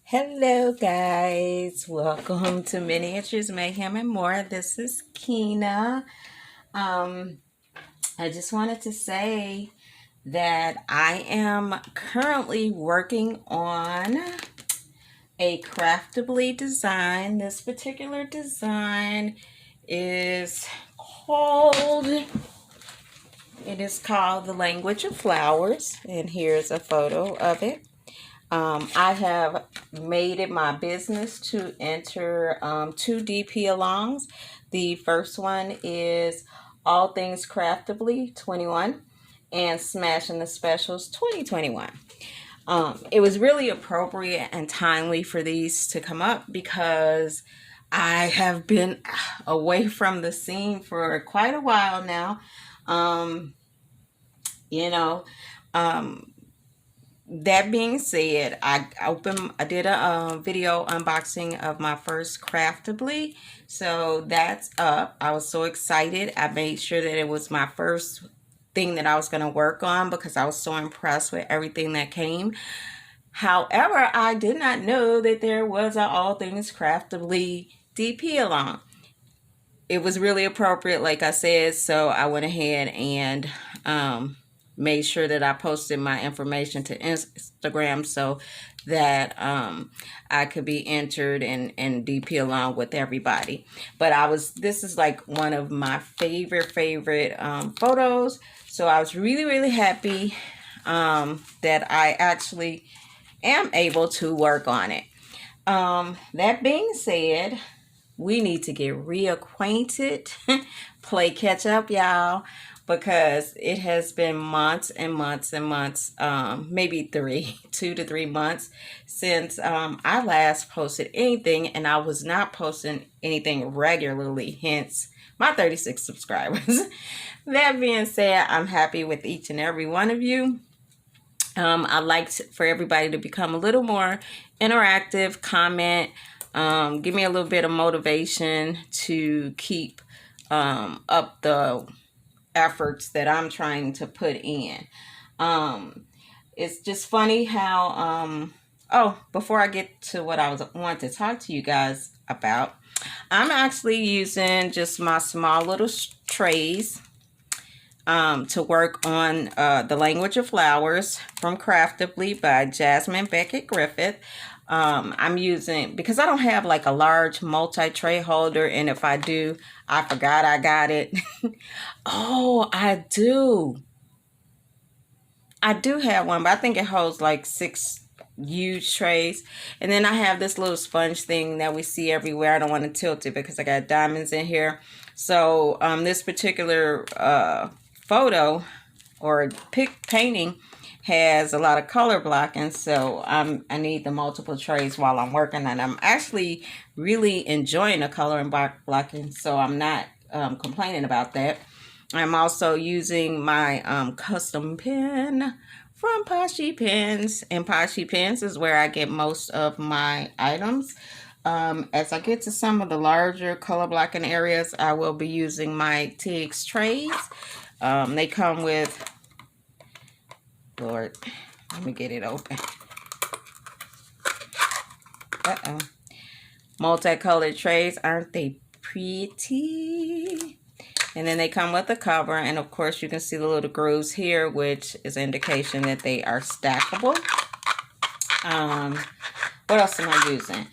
Hello guys, welcome to Miniatures Mayhem and More. This is Kina. Um, I just wanted to say that I am currently working on a craftably design. This particular design is called The Language of Flowers, and here's a photo of it. I have made it my business to enter two DP alongs. The first one is All Things Craftably 21 and Smashing the Specials 2021. It was really appropriate and timely for these to come up because I have been away from the scene for quite a while now. Um, you know, um, that being said, I did a video unboxing of my first Craftably, so that's up. I was so excited. I made sure that it was my first thing that I was going to work on because I was so impressed with everything that came. However, I did not know that there was a All Things Craftably DP along. It was really appropriate, like I said, so I went ahead and made sure that I posted my information to Instagram so that I could be entered and DP along with everybody. But this is like one of my favorite photos. So I was really happy that I actually am able to work on it. That being said, we need to get reacquainted, play catch up, y'all, because it has been months and months and months, maybe 2 to 3 months since I last posted anything, and I was not posting anything regularly, hence my 36 subscribers. That being said, I'm happy with each and every one of you. I'd like for everybody to become a little more interactive, comment, give me a little bit of motivation to keep up the efforts that I'm trying to put in. It's just funny how, before I get to what I want to talk to you guys about, I'm actually using just my small little trays to work on The Language of Flowers from Craftably by Jasmine Beckett Griffith. I'm using, because I don't have like a large multi-tray holder, and if I do, I forgot I got it. Oh, I do have one, but I think it holds like 6 huge trays. And then I have this little sponge thing that we see everywhere. I don't want to tilt it because I got diamonds in here. So this particular photo or painting has a lot of color blocking, so I need the multiple trays while I'm working, and I'm actually really enjoying the color and blocking, so I'm not complaining about that. I'm also using my custom pen from Pashi Pens, and Pashi Pens is where I get most of my items. As I get to some of the larger color blocking areas, I will be using my TX trays. They come with, Lord, let me get it open. Multicolored trays, aren't they pretty? And then they come with a cover, and of course you can see the little grooves here, which is an indication that they are stackable. What else am I using?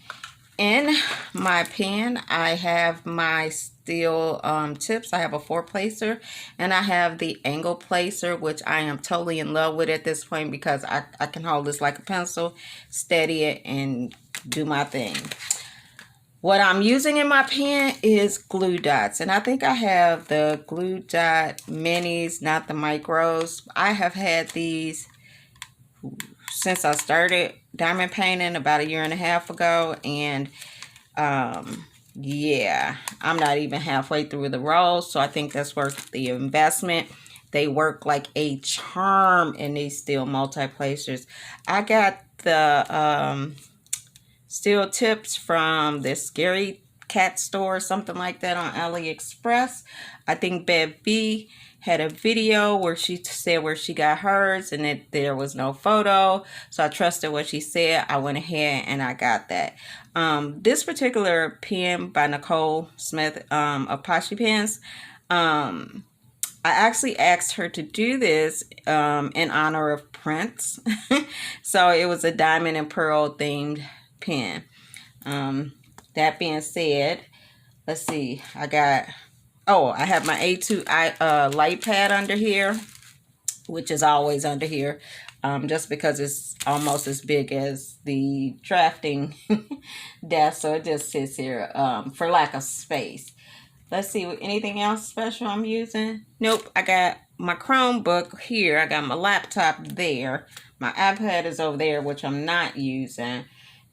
In my pen, I have my steel tips. I have a 4-placer, and I have the angle placer, which I am totally in love with at this point because I can hold this like a pencil, steady it, and do my thing. What I'm using in my pen is glue dots, and I think I have the glue dot minis, not the micros. I have had these since I started diamond painting about 1.5 years ago, and yeah, I'm not even halfway through the roll, so I think that's worth the investment. They work like a charm in these steel multi-placers. I got the steel tips from this Scary cat store or something like that on AliExpress. I think Bev B had a video where she said where she got hers and that there was no photo. So I trusted what she said. I went ahead and I got that. This particular pen by Nicole Smith of Poshy Pens, I actually asked her to do this in honor of Prince. So it was a diamond and pearl themed pen. That being said, let's see. I have my A2 light pad under here, which is always under here, just because it's almost as big as the drafting desk. So it just sits here for lack of space. Let's see, anything else special I'm using? Nope, I got my Chromebook here. I got my laptop there. My iPad is over there, which I'm not using.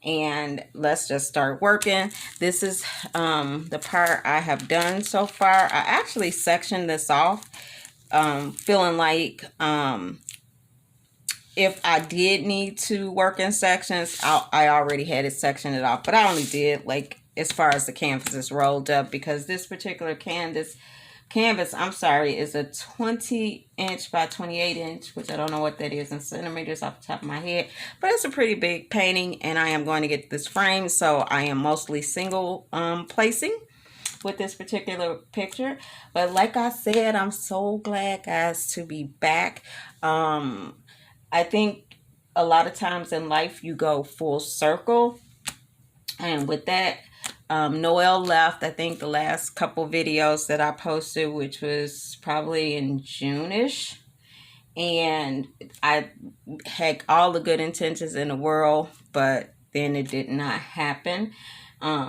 And let's just start working. This is the part I have done so far. I actually sectioned this off, feeling like if I did need to work in sections, I already had it sectioned off. But I only did like as far as the canvas is rolled up, because this particular canvas, is a 20-inch by 28-inch, which I don't know what that is in centimeters off the top of my head, but it's a pretty big painting, and I am going to get this framed, so I am mostly single placing with this particular picture. But like I said, I'm so glad, guys, to be back. I think a lot of times in life you go full circle, and with that, Noel left, I think, the last couple videos that I posted, which was probably in June-ish. And I had all the good intentions in the world, but then it did not happen.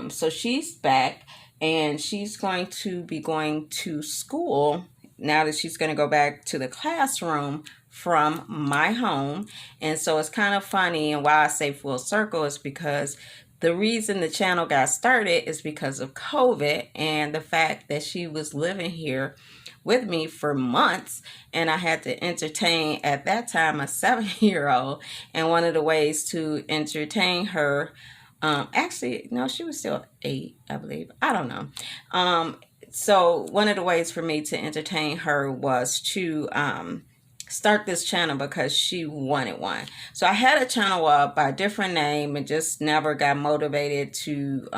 So she's back, and she's going to be going to school now that she's going to go back to the classroom from my home. And so it's kind of funny, and why I say full circle is because the reason the channel got started is because of COVID and the fact that she was living here with me for months, and I had to entertain, at that time, a 7-year-old. And one of the ways to entertain her, actually, no, she was still 8, I believe. I don't know. So one of the ways for me to entertain her was to start this channel, because she wanted one. So I had a channel up by a different name and just never got motivated to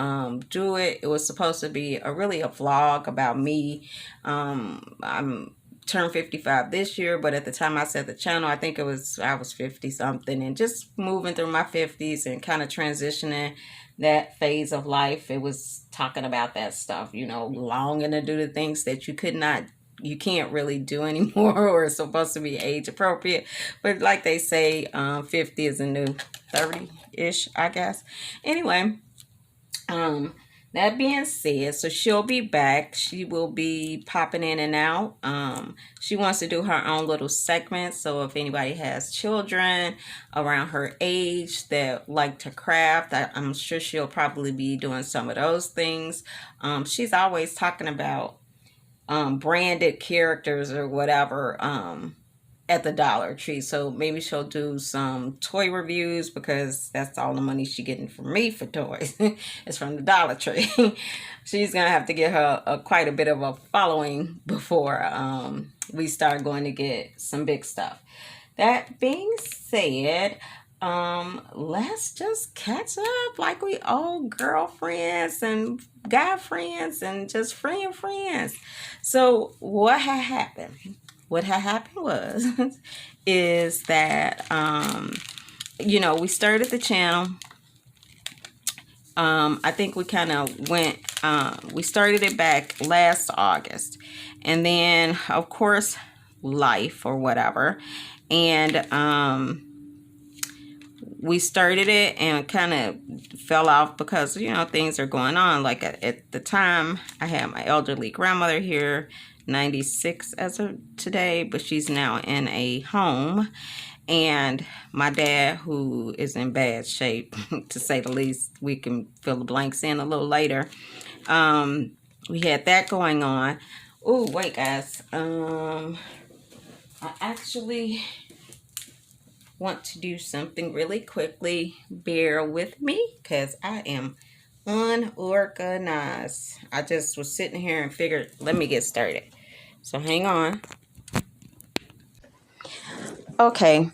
do it. It was supposed to be really a vlog about me. I'm turned 55 this year, but at the time I set the channel, I think I was 50 something, and just moving through my 50s and kind of transitioning that phase of life. It was talking about that stuff, longing to do the things that you can't really do anymore, or it's supposed to be age appropriate. But like they say, 50 is a new 30-ish, I guess. Anyway, that being said, so she'll be back. She will be popping in and out. She wants to do her own little segment. So if anybody has children around her age that like to craft, I'm sure she'll probably be doing some of those things. She's always talking about branded characters or whatever at the Dollar Tree. So maybe she'll do some toy reviews, because that's all the money she's getting from me for toys. It's from the Dollar Tree. She's gonna have to get her quite a bit of a following before we start going to get some big stuff. That being said, let's just catch up like we old girlfriends and guy friends and just friends. So what had happened? What had happened was is that we started the channel. I think we kind of went, we started it back last August, and then of course life or whatever, and we started it and kind of fell off because things are going on. Like at the time, I had my elderly grandmother here, 96 as of today, but she's now in a home. And my dad, who is in bad shape, to say the least. We can fill the blanks in a little later. We had that going on. Oh, wait, guys. I actually want to do something really quickly. Bear with me, because I am unorganized. I just was sitting here and figured, let me get started. So hang on. Okay.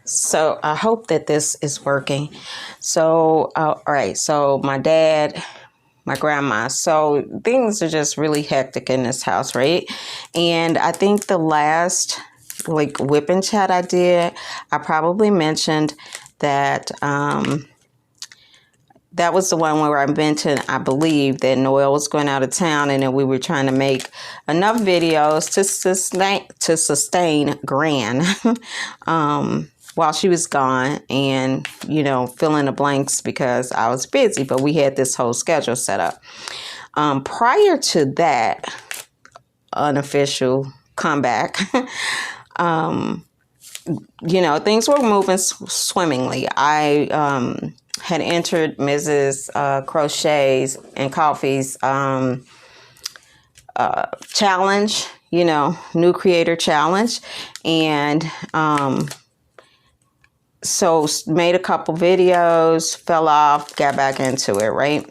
So I hope that this is working. So, all right. So my dad, my grandma. So things are just really hectic in this house, right? And I think the last like whipping chat I did, I probably mentioned that that was the one where I mentioned, I believe, that Noelle was going out of town and that we were trying to make enough videos to sustain Gran while she was gone, and, you know, fill in the blanks because I was busy, but we had this whole schedule set up. Prior to that unofficial comeback, you know, things were moving swimmingly. I had entered Mrs. Crochet's and Coffee's challenge, you know, new creator challenge. And so made a couple videos, fell off, got back into it, right?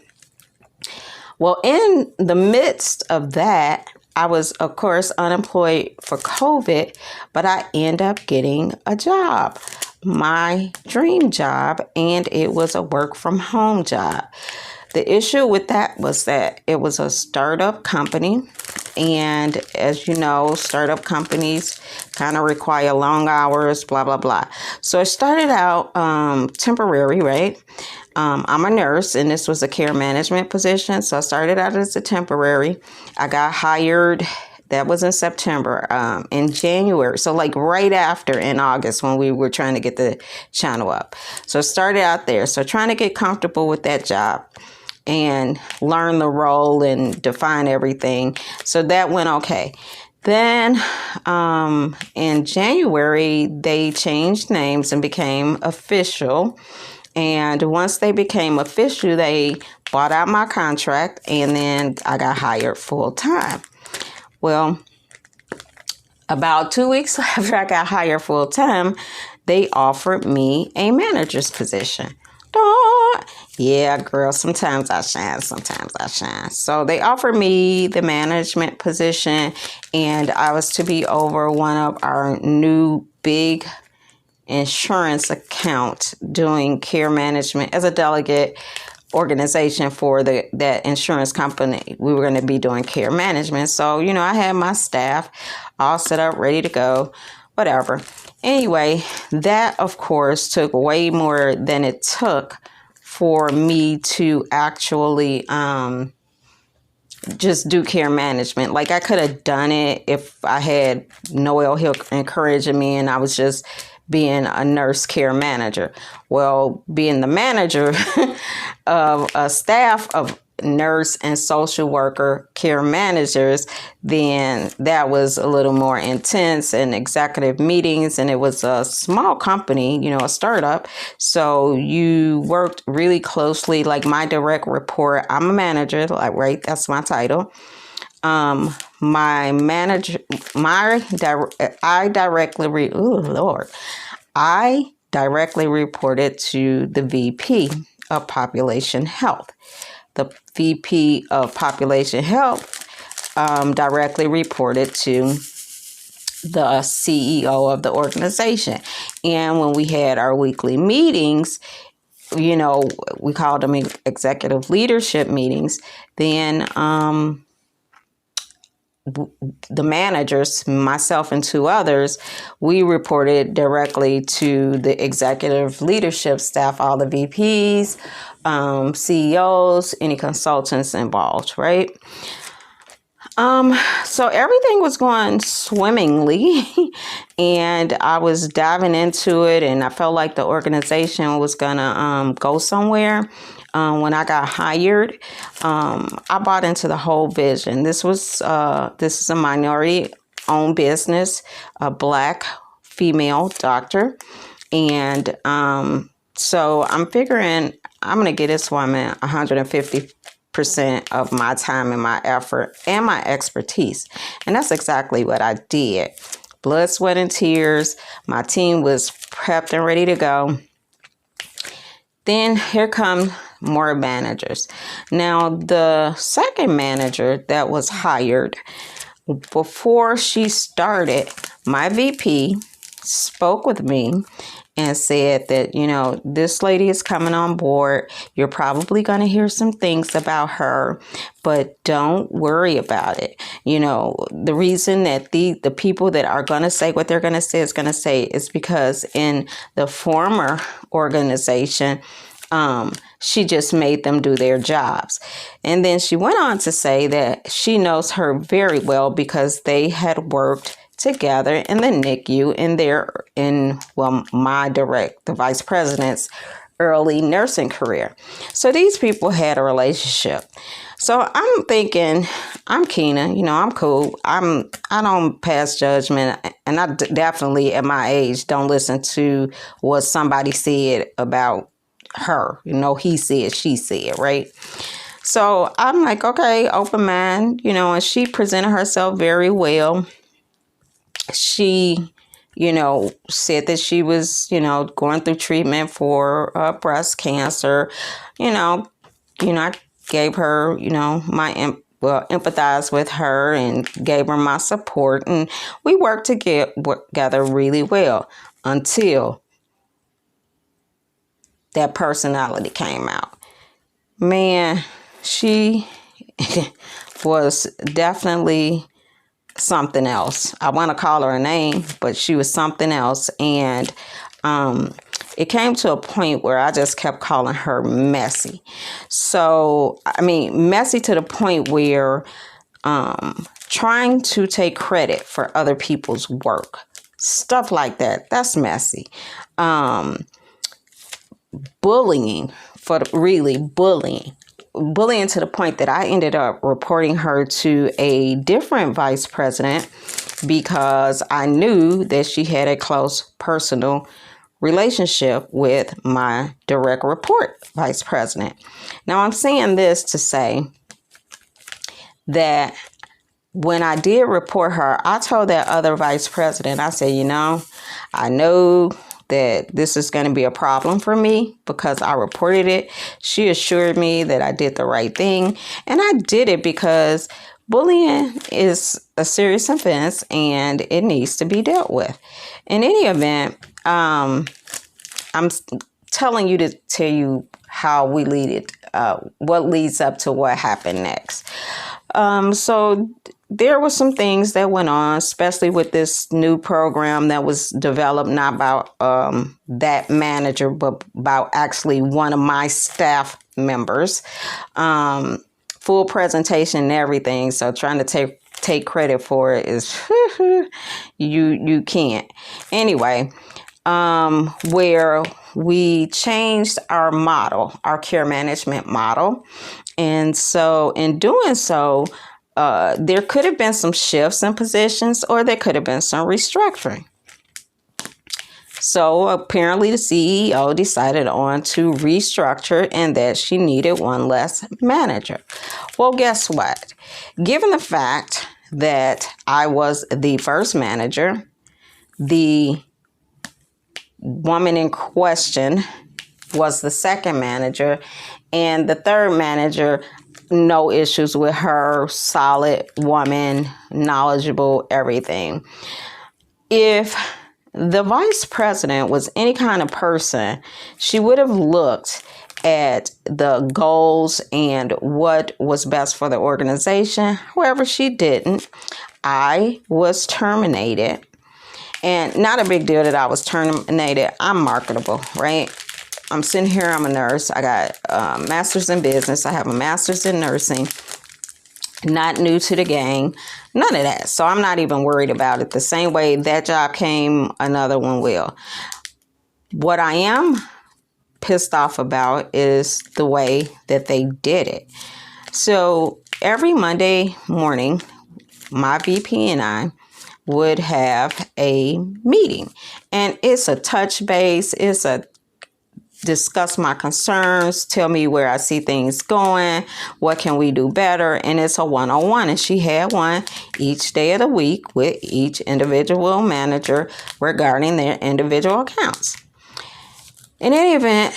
Well, in the midst of that, I was, of course, unemployed for COVID, but I end up getting a job, my dream job, and it was a work from home job. The issue with that was that it was a startup company. And as you know, startup companies kind of require long hours, blah, blah, blah. So it started out temporary, right? I'm a nurse, and this was a care management position. So I started out as a temporary. I got hired. That was in September. In January, so like right after in August when we were trying to get the channel up. So I started out there. So trying to get comfortable with that job and learn the role and define everything. So that went okay. Then in January, they changed names and became official. And once they became official, they bought out my contract, and then I got hired full time. Well, about 2 weeks after I got hired full time, they offered me a manager's position. Yeah, girl, sometimes I shine, sometimes I shine. So they offered me the management position, and I was to be over one of our new big insurance account doing care management as a delegate organization for that insurance company. We were going to be doing care management. So, you know, I had my staff all set up, ready to go, whatever. Anyway, that, of course, took way more than it took for me to actually just do care management. Like, I could have done it if I had Noelle Hill encouraging me and I was just being a nurse care manager. Well, being the manager of a staff of nurse and social worker care managers, then that was a little more intense, and executive meetings, and it was a small company, you know, a startup. So you worked really closely, like my direct report. I'm a manager, like, right? That's my title. My manager, I directly reported to the VP of Population Health. The VP of Population Health directly reported to the CEO of the organization. And when we had our weekly meetings, you know, we called them executive leadership meetings, then the managers, myself and two others, we reported directly to the executive leadership staff, all the VPs, CEOs, any consultants involved, right? So everything was going swimmingly, and I was diving into it, and I felt like the organization was gonna go somewhere. When I got hired, I bought into the whole vision. This is a minority-owned business, a Black female doctor, and so I'm figuring I'm gonna get this woman 150% of my time and my effort and my expertise, and that's exactly what I did. Blood, sweat, and tears. My team was prepped and ready to go. Then here come more managers. Now, the second manager that was hired, before she started, my VP spoke with me and said that, this lady is coming on board. You're probably going to hear some things about her, but don't worry about it. The reason that the people that are going to say what they're going to say is because in the former organization, she just made them do their jobs. And then she went on to say that she knows her very well because they had worked together in the NICU the vice president's early nursing career. So these people had a relationship. So I'm thinking, I'm Keena, I'm cool. I don't pass judgment, and I definitely at my age don't listen to what somebody said about her. He said, she said, right? So I'm like, okay, open mind, and she presented herself very well. She, said that she was, going through treatment for breast cancer. I gave her, empathized with her and gave her my support. And we worked together really well until that personality came out. Man, she was definitely something else. I want to call her a name, but she was something else. And it came to a point where I just kept calling her messy. So, messy to the point where trying to take credit for other people's work, stuff like that. That's messy. Bullying to the point that I ended up reporting her to a different vice president because I knew that she had a close personal relationship with my direct report vice president. Now, I'm saying this to say that when I did report her, I told that other vice president, I said, I know that this is going to be a problem for me because I reported it. She assured me that I did the right thing. And I did it because bullying is a serious offense and it needs to be dealt with. In any event, I'm telling you to tell you how we lead it, what leads up to what happened next. So there were some things that went on, especially with this new program that was developed, not about that manager, but about actually one of my staff members. Full presentation and everything. So trying to take credit for it is you can't. Anyway, where we changed our model, our care management model. And so in doing so, there could have been some shifts in positions or there could have been some restructuring. So apparently the CEO decided on to restructure and that she needed one less manager. Well, guess what? Given the fact that I was the first manager, the woman in question was the second manager, and the third manager, no issues with her, solid woman, knowledgeable, everything. If the vice president was any kind of person, she would have looked at the goals and what was best for the organization. However, she didn't. I was terminated. And not a big deal that I was terminated. I'm marketable, right? I'm sitting here. I'm a nurse. I got a master's in business. I have a master's in nursing. Not new to the game. None of that. So I'm not even worried about it. The same way that job came, another one will. What I am pissed off about is the way that they did it. So every Monday morning, my VP and I would have a meeting, and it's a touch base. It's a discuss my concerns, tell me where I see things going, what can we do better, and it's a one-on-one. And she had one each day of the week with each individual manager regarding their individual accounts. In any event,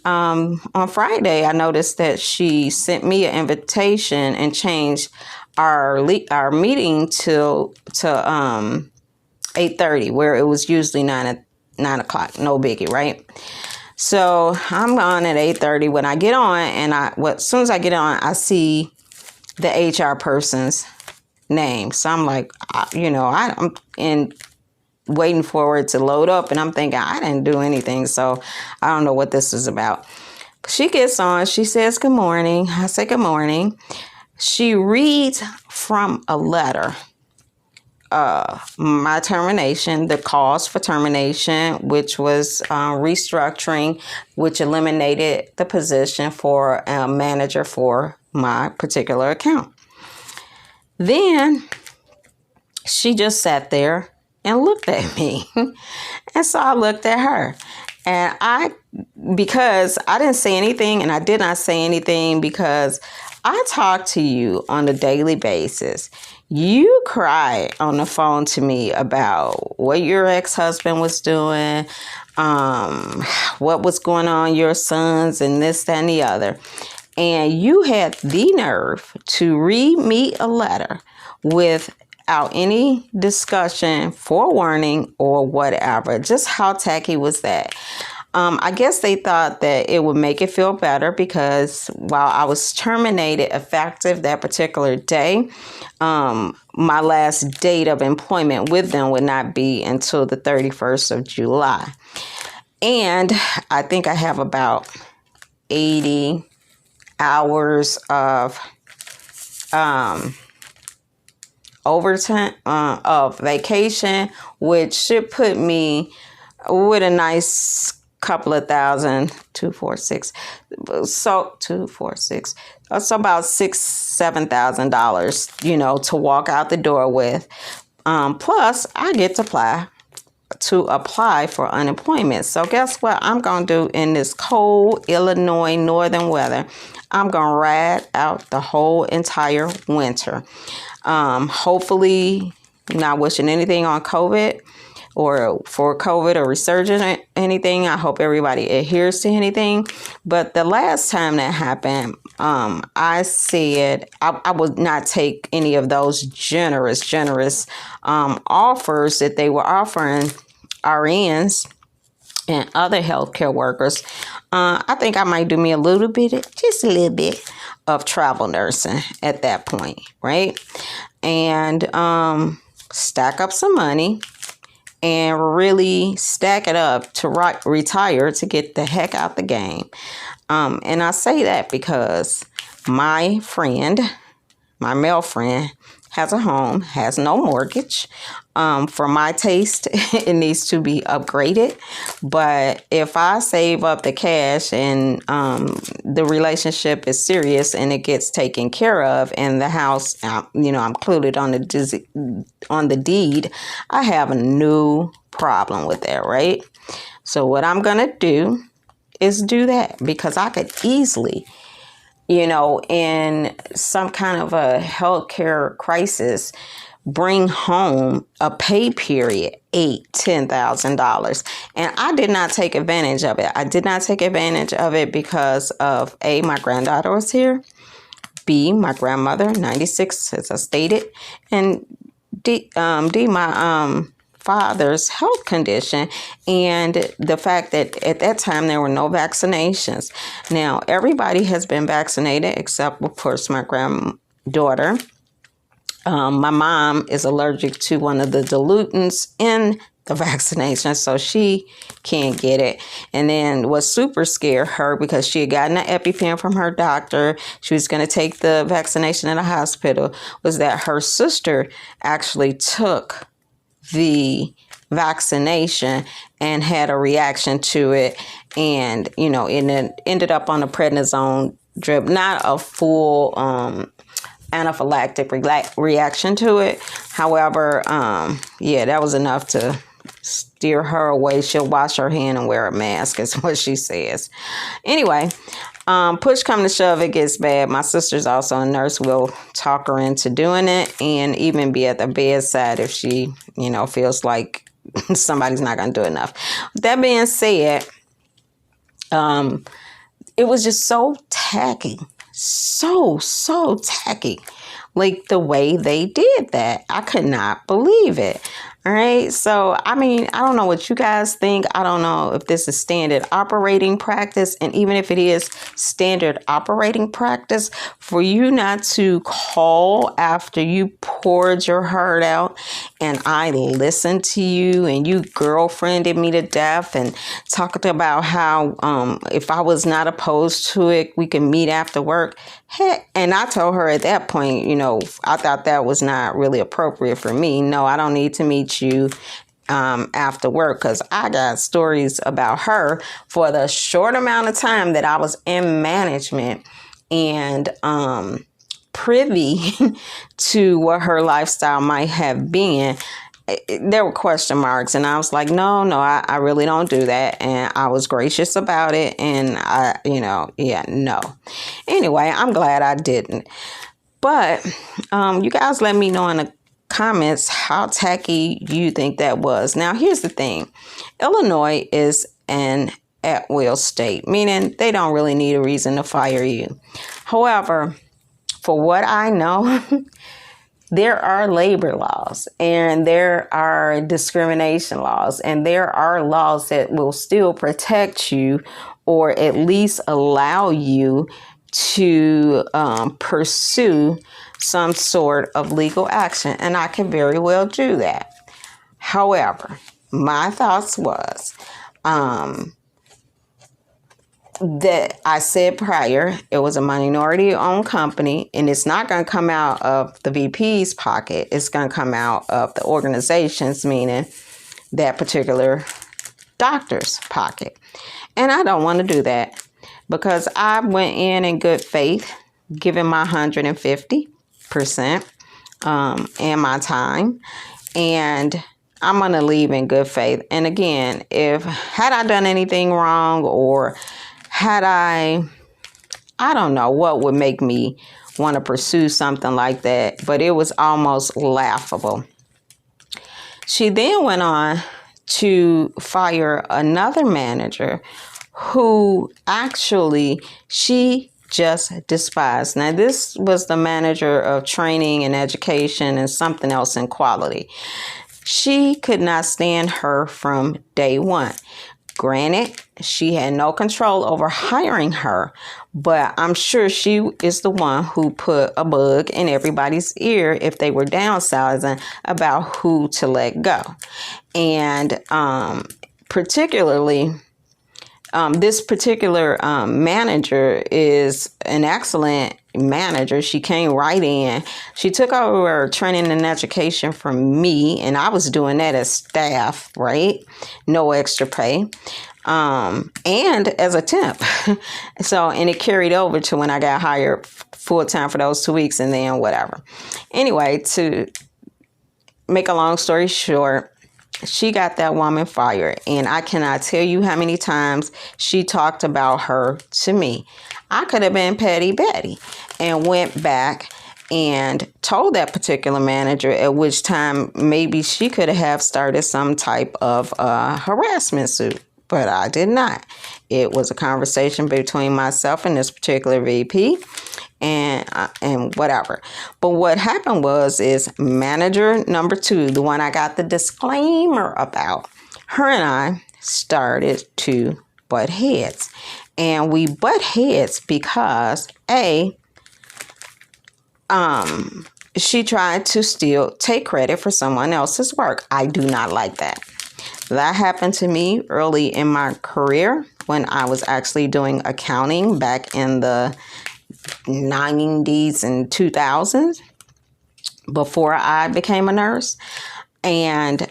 on Friday, I noticed that she sent me an invitation and changed our meeting to 8:30, where it was usually 9 o'clock. No biggie, right? So I'm on at 8:30. When I get on, and as soon as I get on, I see the HR person's name. So I'm like, I'm waiting for it to load up, and I'm thinking I didn't do anything, so I don't know what this is about. She gets on. She says, "Good morning." I say, "Good morning." She reads from a letter, my termination, the cause for termination, which was restructuring, which eliminated the position for a manager for my particular account. Then she just sat there and looked at me. And so I looked at her. And because I didn't say anything, and I did not say anything because I talk to you on a daily basis. You cry on the phone to me about what your ex-husband was doing, what was going on, your sons, and this, that, and the other. And you had the nerve to read me a letter without any discussion, forewarning, or whatever. Just how tacky was that? I guess they thought that it would make it feel better because while I was terminated effective that particular day, my last date of employment with them would not be until the 31st of July. And I think I have about 80 hours of overtime, of vacation, which should put me with a nice couple of thousand, 246. So 246. So about $7,000, to walk out the door with. Plus, I get to apply for unemployment. So guess what I'm going to do in this cold Illinois northern weather? I'm going to ride out the whole entire winter. Hopefully, not wishing anything on COVID or for COVID or resurgence or anything. I hope everybody adheres to anything. But the last time that happened, I said I would not take any of those generous offers that they were offering RNs and other healthcare workers. I think I might do me just a little bit of travel nursing at that point, right? And stack up some money and really stack it up to retire, to get the heck out the game. And I say that because my male friend, has a home, has no mortgage. For my taste, it needs to be upgraded. But if I save up the cash and the relationship is serious and it gets taken care of, and the house, I'm included on the deed, I have a no problem with that, right? So what I'm gonna do is do that, because I could easily, in some kind of a healthcare crisis, bring home a pay period, $10,000. And I did not take advantage of it. I did not take advantage of it because of A, my granddaughter was here, B, my grandmother, 96, as I stated, and D, my father's health condition, and the fact that at that time there were no vaccinations. Now, everybody has been vaccinated except, of course, my granddaughter. My mom is allergic to one of the dilutants in the vaccination, so she can't get it. And then what super scared her, because she had gotten an EpiPen from her doctor, she was going to take the vaccination in a hospital, was that her sister actually took the vaccination and had a reaction to it, and it ended up on a prednisone drip, not a full anaphylactic reaction to it. However, that was enough to steer her away. She'll wash her hand and wear a mask, is what she says. Anyway, push come to shove, it gets bad. My sister's also a nurse. Will talk her into doing it, and even be at the bedside if she, feels like somebody's not going to do enough. That being said, it was just so tacky. So tacky. Like the way they did that. I could not believe it. All right. So, I mean, I don't know what you guys think. I don't know if this is standard operating practice. And even if it is standard operating practice, for you not to call after you poured your heart out and I listened to you and you girlfriended me to death and talked about how if I was not opposed to it, we can meet after work. Heck, and I told her at that point, you know, I thought that was not really appropriate for me. No, I don't need to meet you after work, because I got stories about her for the short amount of time that I was in management and privy to what her lifestyle might have been. There were question marks, and I was like, no, I really don't do that. And I was gracious about it. And no. Anyway, I'm glad I didn't. But you guys let me know in the comments how tacky you think that was. Now, here's the thing. Illinois is an at-will state, meaning they don't really need a reason to fire you. However, for what I know, there are labor laws and there are discrimination laws and there are laws that will still protect you or at least allow you to pursue some sort of legal action. And I can very well do that. However, my thoughts was that I said prior, it was a minority-owned company, and it's not going to come out of the VP's pocket. It's going to come out of the organization's, meaning that particular doctor's pocket. And I don't want to do that because I went in good faith, giving my 150% and my time, and I'm going to leave in good faith. And again, had I done anything wrong or had I don't know what would make me want to pursue something like that, but it was almost laughable. She then went on to fire another manager who actually she just despised. Now, this was the manager of training and education and something else in quality. She could not stand her from day one. Granted, she had no control over hiring her, but I'm sure she is the one who put a bug in everybody's ear if they were downsizing about who to let go. And particularly, this particular manager is an excellent manager. She came right in. She took over training and education from me, and I was doing that as staff, right? No extra pay. And as a temp. And it carried over to when I got hired full time for those 2 weeks and then whatever. Anyway, to make a long story short, she got that woman fired, and I cannot tell you how many times she talked about her to me. I could have been Petty Betty and went back and told that particular manager, at which time maybe she could have started some type of harassment suit, but I did not. It was a conversation between myself and this particular VP. And whatever. But what happened is manager number 2, the one I got the disclaimer about, her and I started to butt heads. And we butt heads because she tried to still take credit for someone else's work. I do not like that. That happened to me early in my career when I was actually doing accounting back in the 90s and 2000s before I became a nurse. And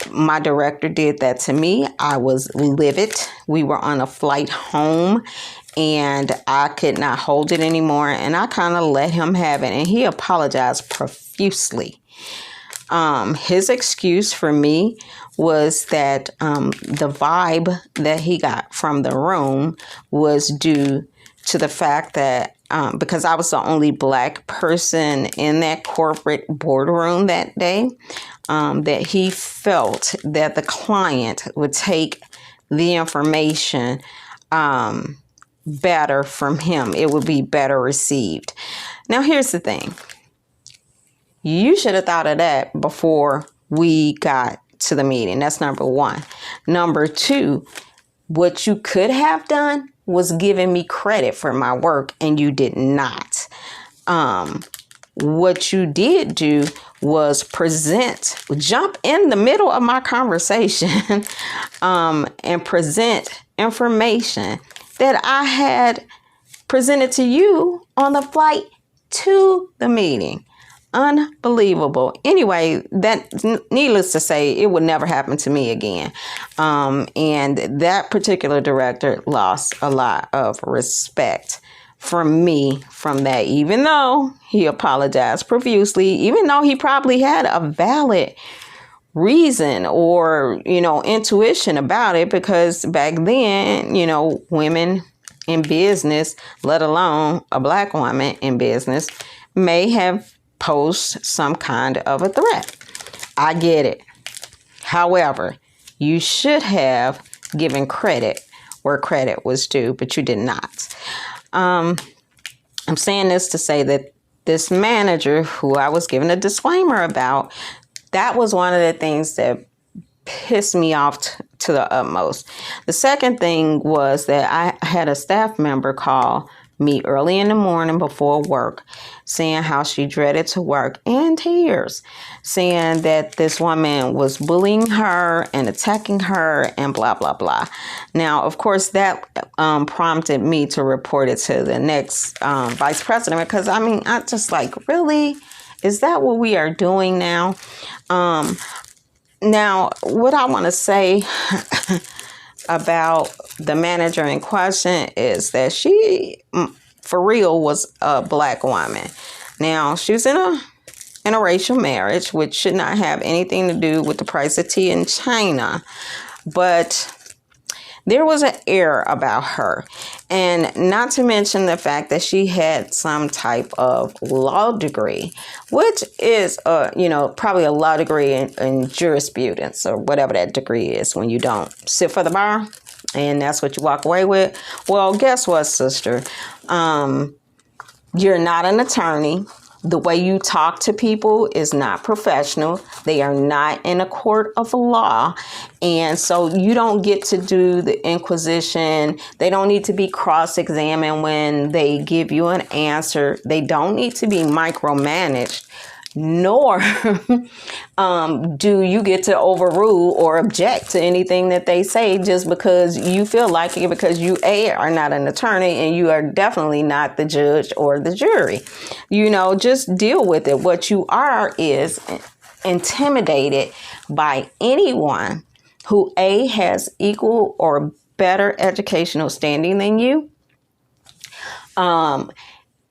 my director did that to me. I was livid. We were on a flight home and I could not hold it anymore. And I kind of let him have it. And he apologized profusely. His excuse for me was that the vibe that he got from the room was due to the fact that because I was the only Black person in that corporate boardroom that day, that he felt that the client would take the information better from him. It would be better received. Now, here's the thing. You should have thought of that before we got to the meeting. That's number one. Number two, what you could have done was giving me credit for my work, and you did not. What you did do was jump in the middle of my conversation and present information that I had presented to you on the flight to the meeting. Unbelievable. Anyway, that needless to say, it would never happen to me again. And that particular director lost a lot of respect from me from that, even though he apologized profusely, even though he probably had a valid reason or, intuition about it, because back then, women in business, let alone a Black woman in business, may have posed some kind of a threat. I get it. However, you should have given credit where credit was due, but you did not. I'm saying this to say that this manager who I was given a disclaimer about, that was one of the things that pissed me off to the utmost. The second thing was that I had a staff member call me early in the morning before work, saying how she dreaded to work in tears, saying that this woman was bullying her and attacking her and blah, blah, blah. Now, of course, that prompted me to report it to the next vice president, because I just like, really? Is that what we are doing now? Now, what I want to say about the manager in question is that she, for real, was a Black woman. Now, she was in a racial marriage, which should not have anything to do with the price of tea in China. But there was an air about her. And not to mention the fact that she had some type of law degree, which is, probably a law degree in jurisprudence or whatever that degree is when you don't sit for the bar and that's what you walk away with. Well, guess what, sister? You're not an attorney. The way you talk to people is not professional. They are not in a court of law. And so you don't get to do the inquisition. They don't need to be cross-examined when they give you an answer. They don't need to be micromanaged. Nor do you get to overrule or object to anything that they say just because you feel like it, because you are not an attorney and you are definitely not the judge or the jury. Just deal with it. What you are is intimidated by anyone who has equal or better educational standing than you.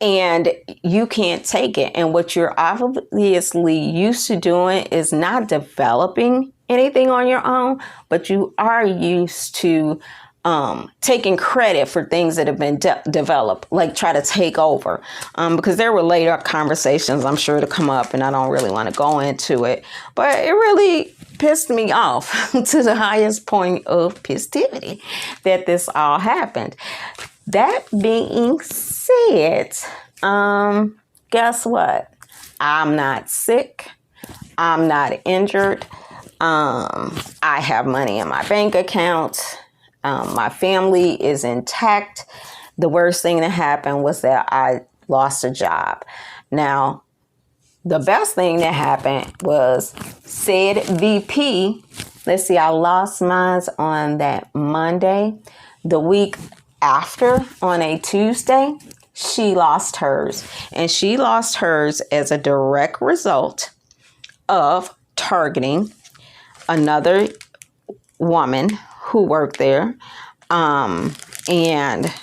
And you can't take it. And what you're obviously used to doing is not developing anything on your own, but you are used to taking credit for things that have been developed, like try to take over. Because there were later conversations, I'm sure, to come up, and I don't really want to go into it. But it really pissed me off to the highest point of pissivity that this all happened. That being said, guess what? I'm not sick. I'm not injured. I have money in my bank account. My family is intact. The worst thing that happened was that I lost a job. Now, the best thing that happened was said VP. Let's see, I lost mine on that Monday. The week after, on a Tuesday, she lost hers. And she lost hers as a direct result of targeting another woman who worked there. And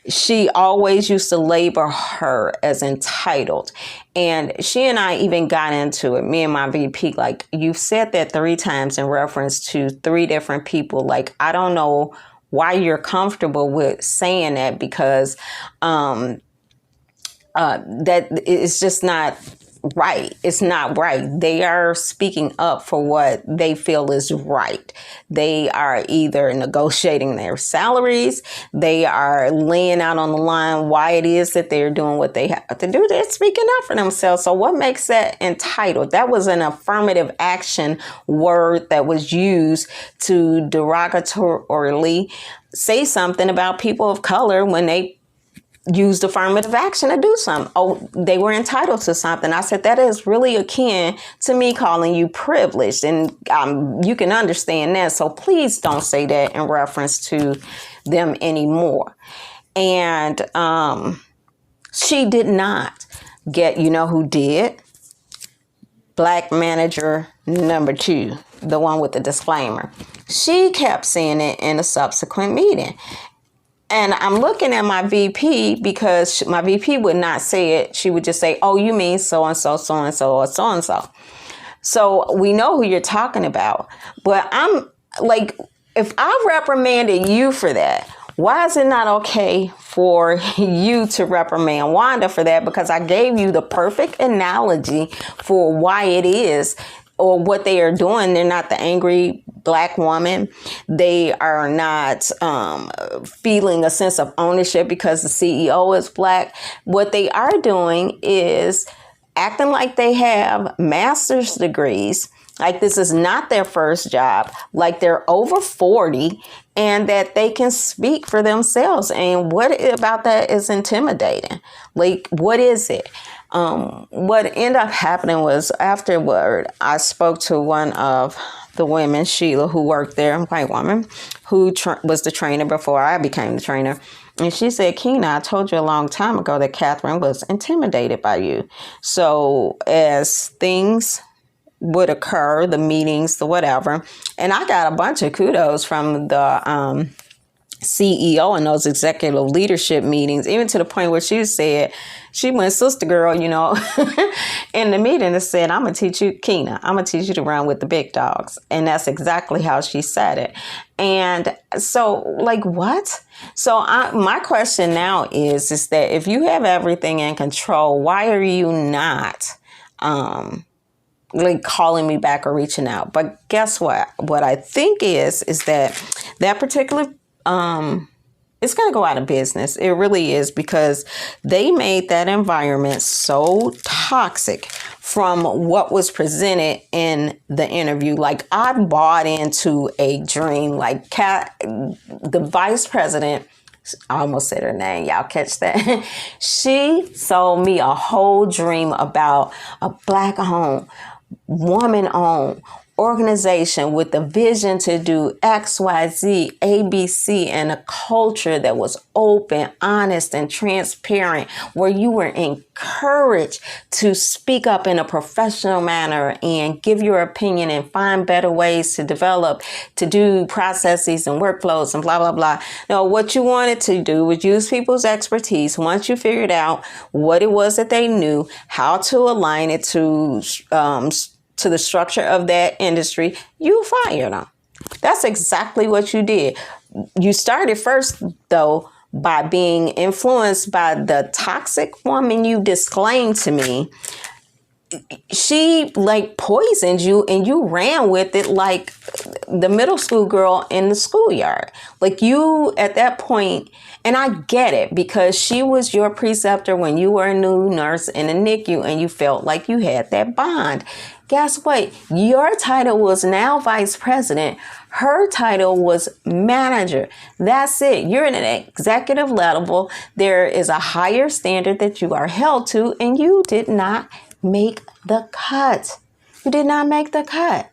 she always used to label her as entitled. And she and I even got into it, me and my VP, like, you've said that 3 times in reference to 3 different people. Like, I don't know why you're comfortable with saying that, because that is just not right. It's not right. They are speaking up for what they feel is right. They are either negotiating their salaries, they are laying out on the line why it is that they're doing what they have to do. They're speaking up for themselves. So what makes that entitled? That was an affirmative action word that was used to derogatorily say something about people of color when they used affirmative action to do something. Oh, they were entitled to something. I said, that is really akin to me calling you privileged. And you can understand that. So please don't say that in reference to them anymore. And she did not get, you know who did? Black manager number 2, the one with the disclaimer. She kept saying it in a subsequent meeting. And I'm looking at my VP because my VP would not say it. She would just say, oh, you mean so-and-so, so-and-so, or so-and-so. So we know who you're talking about. But I'm like, if I reprimanded you for that, why is it not okay for you to reprimand Wanda for that? Because I gave you the perfect analogy for why it is or what they are doing. They're not the angry Black woman. They are not feeling a sense of ownership because the CEO is Black. What they are doing is acting like they have master's degrees, like this is not their first job, like they're over 40 and that they can speak for themselves. And what about that is intimidating? Like, what is it? What ended up happening was afterward, I spoke to one of the women, Sheila, who worked there, a white woman, who was the trainer before I became the trainer. And she said, Keena, I told you a long time ago that Catherine was intimidated by you. So as things would occur, the meetings, the whatever, and I got a bunch of kudos from the CEO in those executive leadership meetings, even to the point where she said, she went sister girl, you know, in the meeting and said, I'm going to teach you, Keena, I'm going to teach you to run with the big dogs. And that's exactly how she said it. And so like, what? So my question now is that if you have everything in control, why are you not like calling me back or reaching out? But guess what? What I think is that particular it's going to go out of business. It really is, because they made that environment so toxic from what was presented in the interview. Like, I bought into a dream. Like, the vice president, I almost said her name. Y'all catch that? She sold me a whole dream about a Black-owned, woman-owned organization with the vision to do X, Y, Z, A, B, C, and a culture that was open, honest, and transparent, where you were encouraged to speak up in a professional manner and give your opinion and find better ways to develop, to do processes and workflows and blah, blah, blah. No, what you wanted to do was use people's expertise. Once you figured out what it was that they knew, how to align it to the structure of that industry, you fired them. That's exactly what you did. You started first, though, by being influenced by the toxic woman you disclaimed to me. She like poisoned you and you ran with it like the middle school girl in the schoolyard. Like, you at that point, and I get it, because she was your preceptor when you were a new nurse in a NICU and you felt like you had that bond. Guess what? Your title was now vice president. Her title was manager. That's it. You're in an executive level. There is a higher standard that you are held to, and you did not make the cut. You did not make the cut.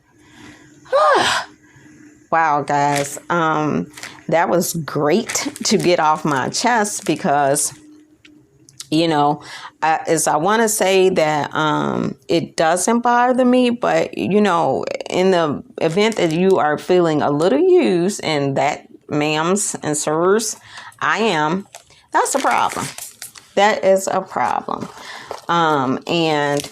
Wow, guys. That was great to get off my chest, because, you know, I want to say that it doesn't bother me, but, you know, in the event that you are feeling a little used, and that, ma'ams and sirs, I am, that's a problem. That is a problem. And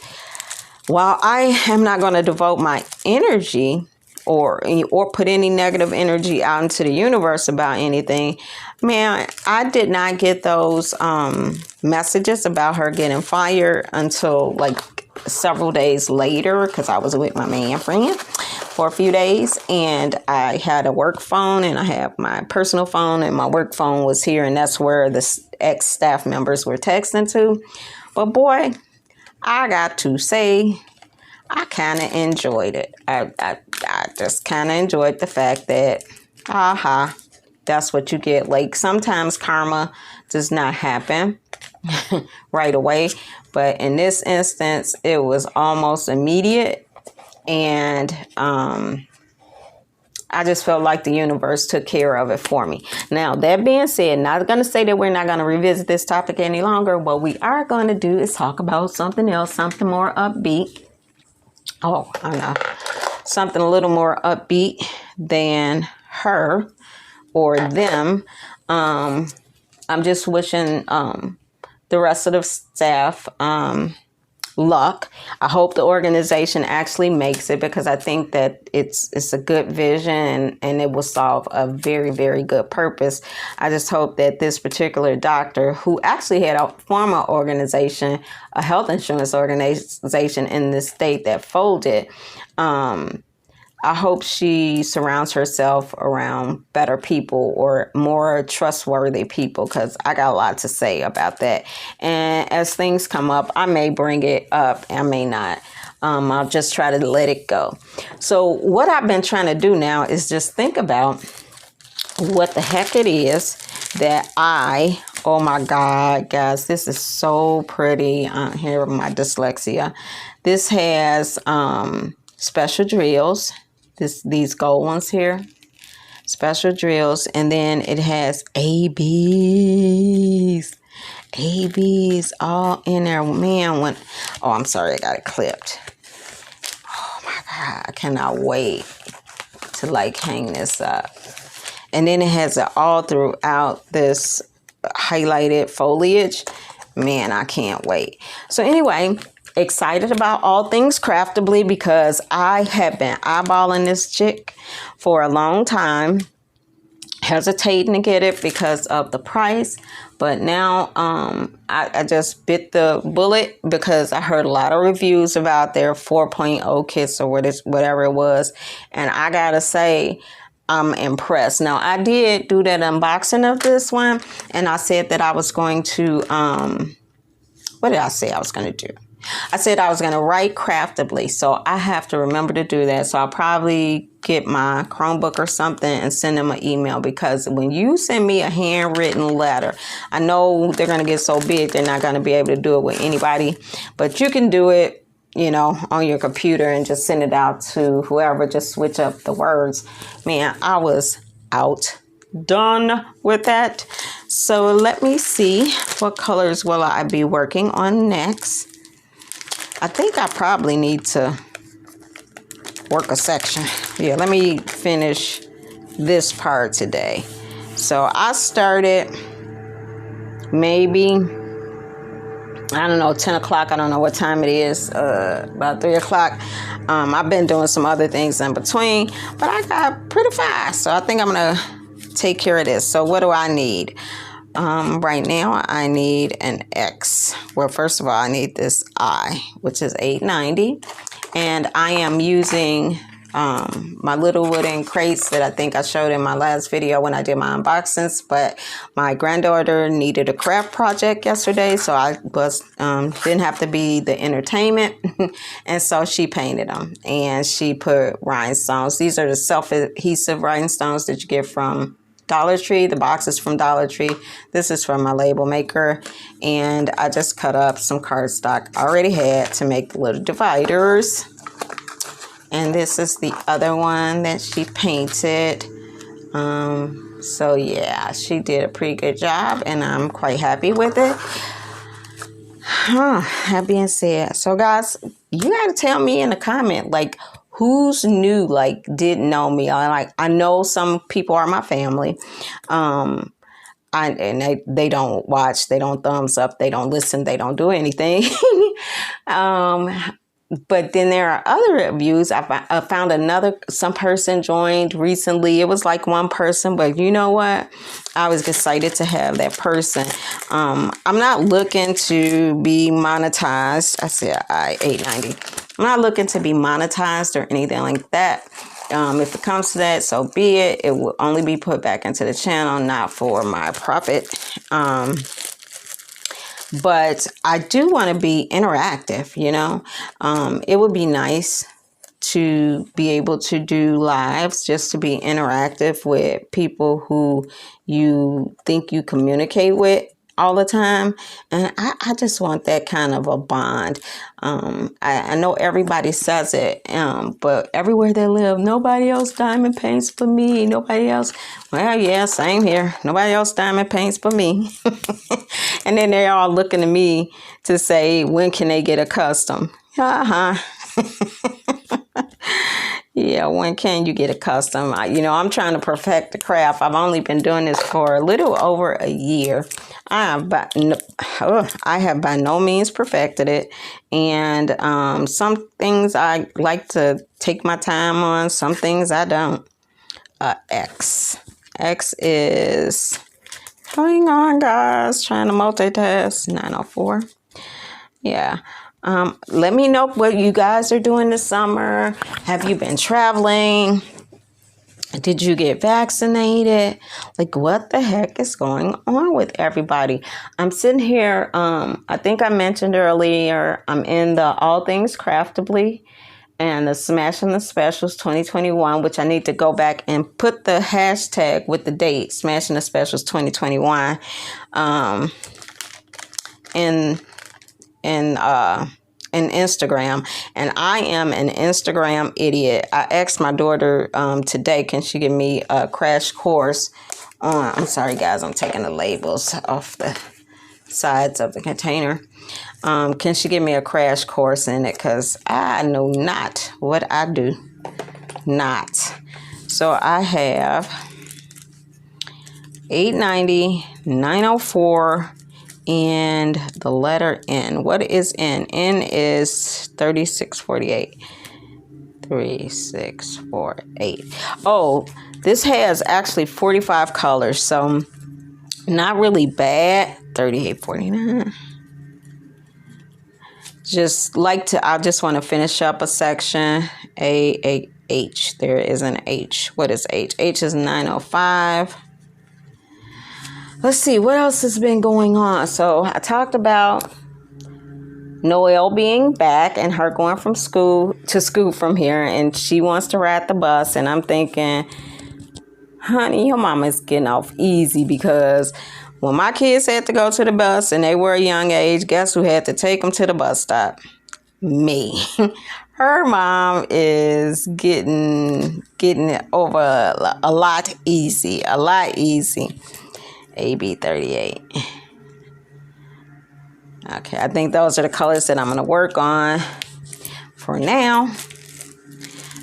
while I am not going to devote my energy or put any negative energy out into the universe about anything, man, I did not get those messages about her getting fired until like several days later because I was with my man friend for a few days, and I had a work phone and I have my personal phone, and my work phone was here, and that's where the ex-staff members were texting to. But boy, I got to say, I kind of enjoyed it. I just kind of enjoyed the fact that, that's what you get. Like, sometimes karma does not happen right away, but in this instance, it was almost immediate. And I just felt like the universe took care of it for me. Now, that being said, not going to say that we're not going to revisit this topic any longer. What we are going to do is talk about something else, something more upbeat. Oh, I know. Something a little more upbeat than her or them. I'm just wishing the rest of the staff luck. I hope the organization actually makes it, because I think that it's a good vision and it will solve a very, very good purpose. I just hope that this particular doctor, who actually had a former organization, a health insurance organization in this state that folded, I hope she surrounds herself around better people or more trustworthy people, because I got a lot to say about that. And as things come up, I may bring it up, I may not. I'll just try to let it go. So what I've been trying to do now is just think about what the heck it is that oh my God, guys, this is so pretty. Here with my dyslexia. This has special drills. These gold ones here, special drills, and then it has ABs all in there. Man, I'm sorry, I got it clipped. Oh my God, I cannot wait to like hang this up. And then it has it all throughout this highlighted foliage. Man, I can't wait. So anyway, excited about all things Craftably, because I have been eyeballing this chick for a long time, hesitating to get it because of the price. But now I just bit the bullet, because I heard a lot of reviews about their 4.0 kits or whatever it was. And I gotta say, I'm impressed. Now, I did do that unboxing of this one, and I said that I was going to, what did I say I was going to do? I said I was going to write Craftably, so I have to remember to do that. So I'll probably get my Chromebook or something and send them an email, because when you send me a handwritten letter, I know they're going to get so big they're not going to be able to do it with anybody, but you can do it, on your computer and just send it out to whoever. Just switch up the words. Man, I was done with that. So let me see, what colors will I be working on next? I think I probably need to work a section. Yeah, let me finish this part today. So I started maybe, I don't know, 10 o'clock. I don't know what time it is, about 3 o'clock. I've been doing some other things in between, but I got pretty fast. So I think I'm going to take care of this. So what do I need? Right now, I need an X. Well, first of all, I need this I, which is $8.90. And I am using my little wooden crates that I think I showed in my last video when I did my unboxings. But my granddaughter needed a craft project yesterday, so I didn't have to be the entertainment. And so she painted them, and she put rhinestones. These are the self-adhesive rhinestones that you get from Dollar Tree. The box is from Dollar Tree. This is from my label maker. And I just cut up some cardstock I already had to make the little dividers. And this is the other one that she painted. So yeah, she did a pretty good job, and I'm quite happy with it. That being said, so guys, you got to tell me in the comment, like, who's new, like, didn't know me. I know some people are my family. They don't watch, they don't thumbs up, they don't listen, they don't do anything. But then there are other reviews. I found some person joined recently. It was like one person, but you know what? I was excited to have that person. I'm not looking to be monetized. I said $8.90. I'm not looking to be monetized or anything like that. If it comes to that, so be it. It will only be put back into the channel, not for my profit. But I do want to be interactive, you know. It would be nice to be able to do lives, just to be interactive with people who you think you communicate with all the time. And I just want that kind of a bond. I know everybody says it, but everywhere they live, nobody else diamond paints for me. Nobody else. Well, yeah, same here. Nobody else diamond paints for me. And then they're all looking at me to say, when can they get a custom? Yeah, when can you get a custom? I'm trying to perfect the craft. I've only been doing this for a little over a year. I have by no means perfected it. And some things I like to take my time on. Some things I don't. X. X is... Hang on, guys. Trying to multitask. 904. Yeah. Let me know what you guys are doing this summer. Have you been traveling? Did you get vaccinated? Like, what the heck is going on with everybody? I'm sitting here. I think I mentioned earlier, I'm in the All Things Craftably and the Smashing the Specials 2021, which I need to go back and put the hashtag with the date, Smashing the Specials 2021, in Instagram. And I am an Instagram idiot. I asked my daughter today, can she give me a crash course on, I'm sorry guys, I'm taking the labels off the sides of the container. Can she give me a crash course in it? Because I know not what I do. Not. So I have $8.90, $904, and the letter N. What is N? N is 3648. 3648. Oh, this has actually 45 colors, so not really bad. 3849. I just want to finish up a section. H. There is an H. What is H? H is 905. Let's see, what else has been going on? So I talked about Noelle being back and her going from school to school from here, and she wants to ride the bus. And I'm thinking, honey, your mama's getting off easy, because when my kids had to go to the bus and they were a young age, guess who had to take them to the bus stop? Me. Her mom is getting it over a lot easy. AB 38. Okay, I think those are the colors that I'm going to work on for now.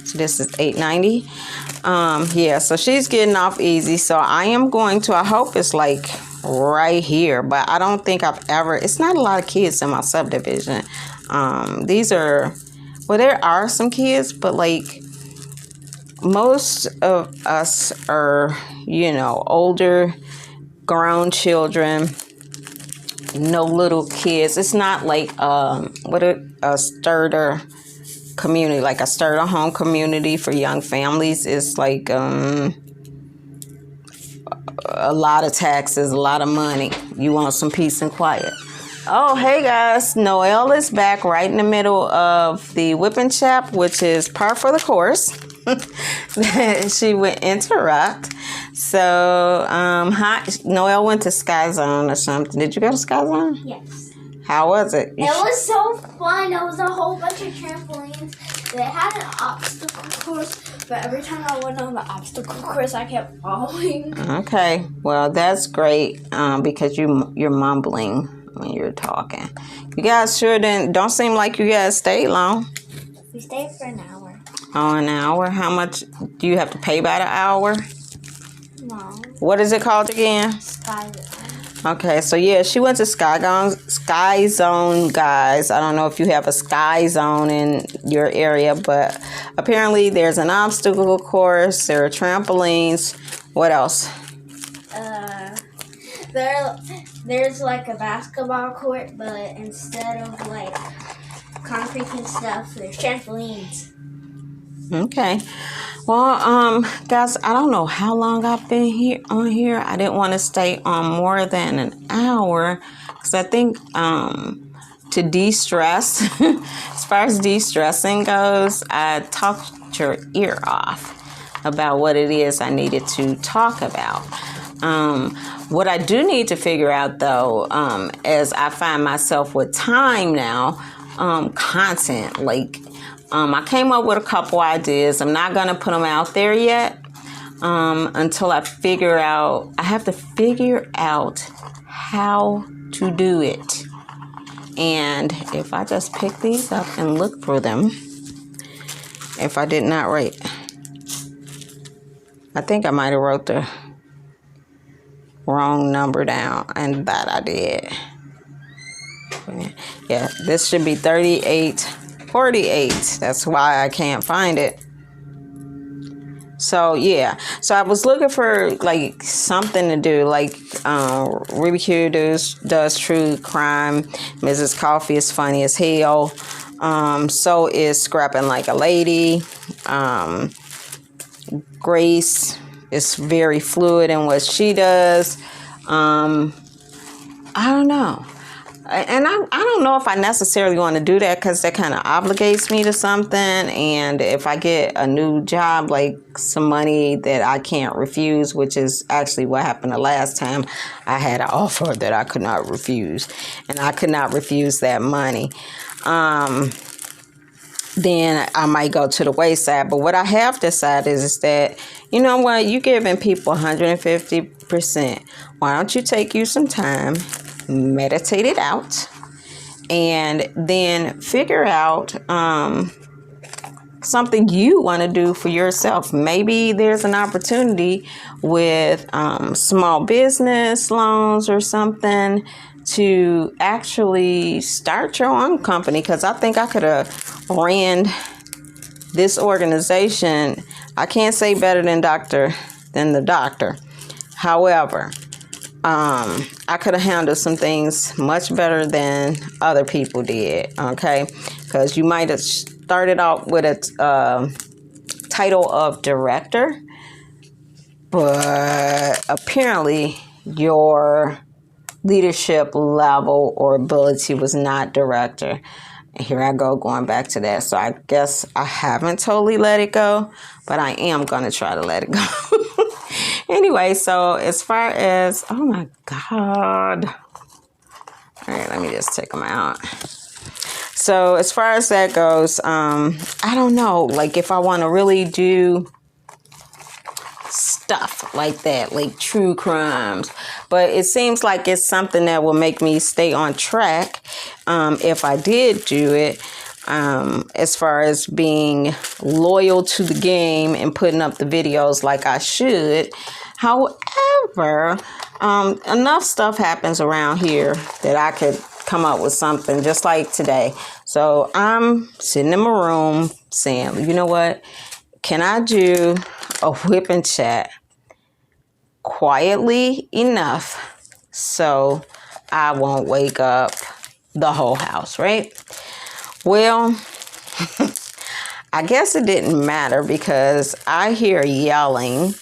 So this is $8.90. Yeah, so she's getting off easy. So I am going to, I hope it's like right here, but I don't think it's not a lot of kids in my subdivision. There are some kids, but like most of us are, older, grown children, no little kids. It's not like a starter community, like a starter home community for young families. It's like a lot of taxes, a lot of money. You want some peace and quiet. Oh, hey guys, Noelle is back right in the middle of the whipping chap, which is par for the course. She would interrupt. So, Noelle went to Sky Zone or something. Did you go to Sky Zone? Yes. How was it? It was so fun. There was a whole bunch of trampolines. They had an obstacle course, but every time I went on the obstacle course, I kept falling. Okay. Well, that's great because you're mumbling when you're talking. You guys sure don't seem like you guys stayed long. We stayed for an hour. Oh, an hour? How much do you have to pay by the hour? No. What is it called again? Sky Zone. Okay, so yeah, she went to Sky Zone, guys. I don't know if you have a Sky Zone in your area, but apparently there's an obstacle course, there are trampolines. What else? There's like a basketball court, but instead of like concrete and stuff, there's trampolines. Okay. Well, guys, I don't know how long I've been here. I didn't want to stay on more than an hour because I think to de-stress, as far as de-stressing goes, I talked your ear off about what it is I needed to talk about. What I do need to figure out, though, as I find myself with time now, content, like, I came up with a couple ideas. I'm not going to put them out there yet until I have to figure out how to do it. And if I just pick these up and look for them, if I did not write, I think I might have wrote the wrong number down, and that I did. Yeah, this should be 3848. That's why I can't find it. So yeah, so I was looking for like something to do. Like Ruby Q does true crime. Mrs. Coffee is funny as hell. So is Scrapping Like a Lady. Grace is very fluid in what she does. I don't know. And I don't know if I necessarily want to do that because that kind of obligates me to something. And if I get a new job, like some money that I can't refuse, which is actually what happened the last time I had an offer that I could not refuse. And I could not refuse that money. Then I might go to the wayside. But what I have decided is that, you know what, you're giving people 150%. Why don't you take you some time, meditate it out, and then figure out something you want to do for yourself. Maybe there's an opportunity with small business loans or something to actually start your own company, because I think I could have ran this organization. I can't say better than the doctor. However, I could have handled some things much better than other people did, okay? Because you might have started out with a title of director, but apparently your leadership level or ability was not director. And here I go going back to that. So I guess I haven't totally let it go, but I am going to try to let it go. Anyway, so as far as, oh my God. All right, let me just take them out. So as far as that goes, I don't know, like if I want to really do stuff like that, like true crimes, but it seems like it's something that will make me stay on track if I did do it, as far as being loyal to the game and putting up the videos like I should. However, enough stuff happens around here that I could come up with something just like today. So I'm sitting in my room saying, you know what, can I do a whip and chat quietly enough so I won't wake up the whole house, right? Well, I guess it didn't matter because I hear yelling.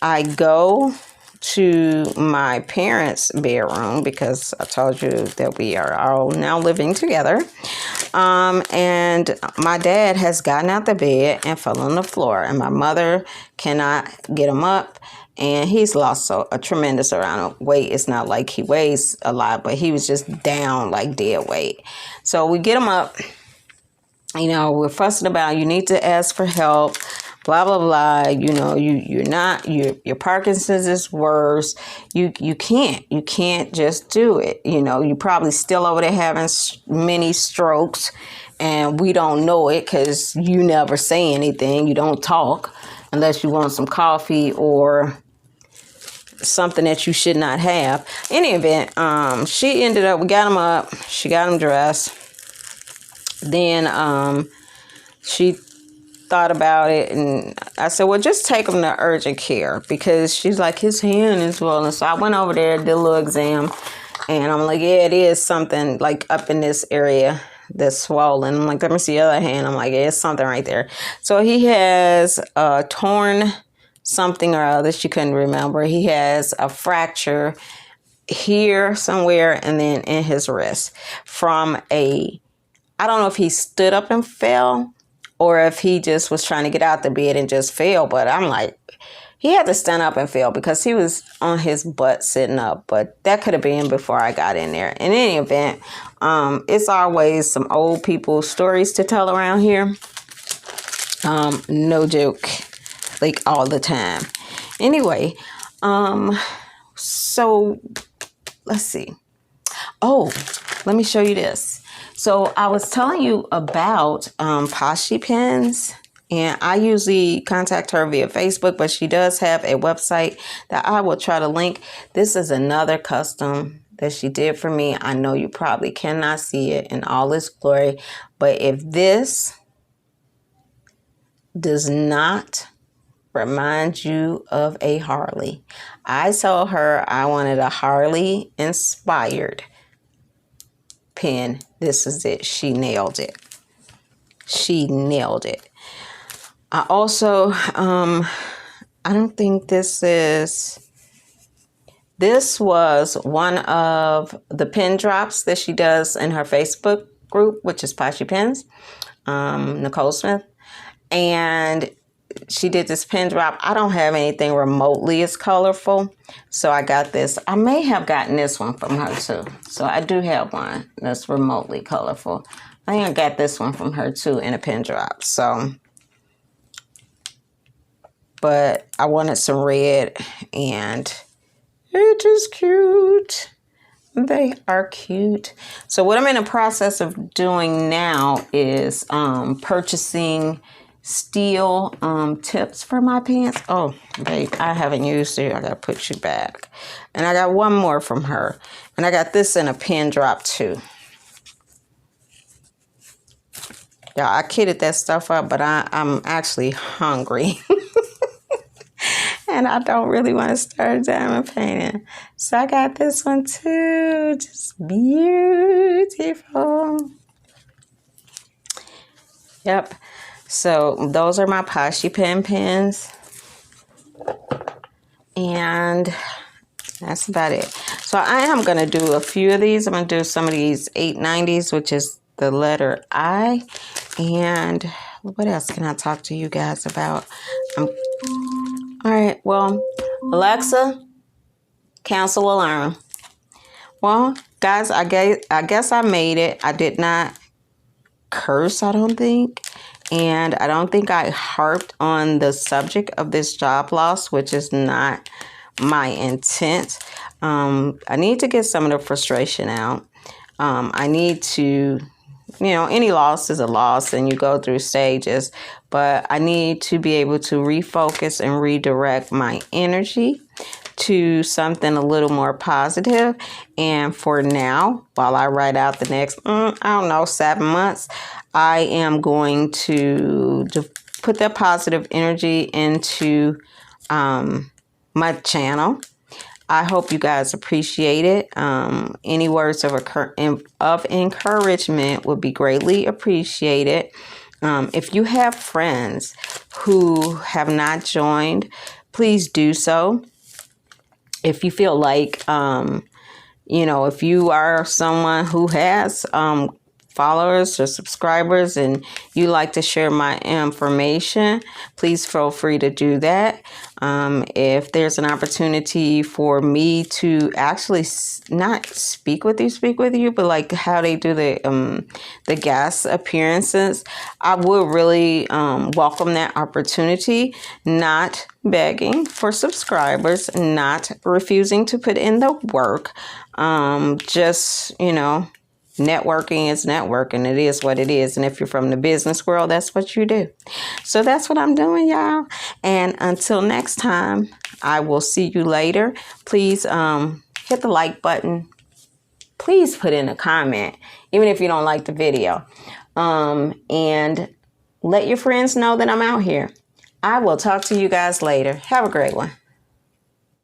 I go to my parents' bedroom because I told you that we are all now living together. And my dad has gotten out the bed and fell on the floor, and my mother cannot get him up, and he's lost a tremendous amount of weight. It's not like he weighs a lot, but he was just down like dead weight. So we get him up. You know, we're fussing about, you need to ask for help, blah, blah, blah. You know, your Parkinson's is worse. You can't just do it. You know, you're probably still over there having many strokes, and we don't know it because you never say anything. You don't talk unless you want some coffee or something that you should not have. In any event, she ended up, we got him up, she got him dressed. Then she thought about it, and I said, well, just take him to urgent care, because she's like, his hand is swollen. So I went over there, did a little exam, and I'm like, yeah, it is something like up in this area that's swollen. I'm like, let me see the other hand. I'm like, yeah, it's something right there. So he has a torn something or other. She couldn't remember. He has a fracture here somewhere, and then in his wrist from I don't know if he stood up and fell, or if he just was trying to get out the bed and just fell. But I'm like, he had to stand up and fell because he was on his butt sitting up. But that could have been before I got in there. In any event, it's always some old people stories to tell around here. No joke, like all the time. Anyway, so let's see. Oh, let me show you this. So I was telling you about Poshy Pens, and I usually contact her via Facebook, but she does have a website that I will try to link. This is another custom that she did for me. I know you probably cannot see it in all its glory, but if this does not remind you of a Harley, I told her I wanted a Harley inspired pen. This is it. She nailed it. She nailed it. I also, I don't think this was one of the pen drops that she does in her Facebook group, which is Poshy Pens, Nicole Smith. And she did this pen drop. I don't have anything remotely as colorful, so I got this. I may have gotten this one from her too. So I do have one that's remotely colorful. I think I got this one from her too in a pen drop. So, but I wanted some red, and it is cute. They are cute. So what I'm in the process of doing now is purchasing steel tips for my pants. Oh, babe, I haven't used it. I gotta put you back. And I got one more from her. And I got this in a pen drop too. Yeah, I kidded that stuff up, but I'm actually hungry. And I don't really want to start diamond painting. So I got this one too. Just beautiful. Yep. So those are my Poshy Pen pens. And that's about it. So I am going to do a few of these. I'm going to do some of these 890s, which is the letter I. And what else can I talk to you guys about? All right. Well, Alexa, cancel alarm. Well, guys, I guess I made it. I did not curse, I don't think. And I don't think I harped on the subject of this job loss, which is not my intent. I need to get some of the frustration out. I need to, any loss is a loss and you go through stages, but I need to be able to refocus and redirect my energy to something a little more positive. And for now, while I write out the next, 7 months, I am going to put that positive energy into my channel. I hope you guys appreciate it. Any words of encouragement would be greatly appreciated. If you have friends who have not joined, please do so. If you feel like, if you are someone who has followers or subscribers and you like to share my information, please feel free to do that. If there's an opportunity for me to actually not speak with you, but like how they do the guest appearances, I would really welcome that opportunity. Not begging for subscribers, not refusing to put in the work. Just, networking is networking. It is what it is. And if you're from the business world, that's what you do. So that's what I'm doing, y'all. And until next time, I will see you later. Please hit the like button. Please put in a comment, even if you don't like the video. And let your friends know that I'm out here. I will talk to you guys later. Have a great one.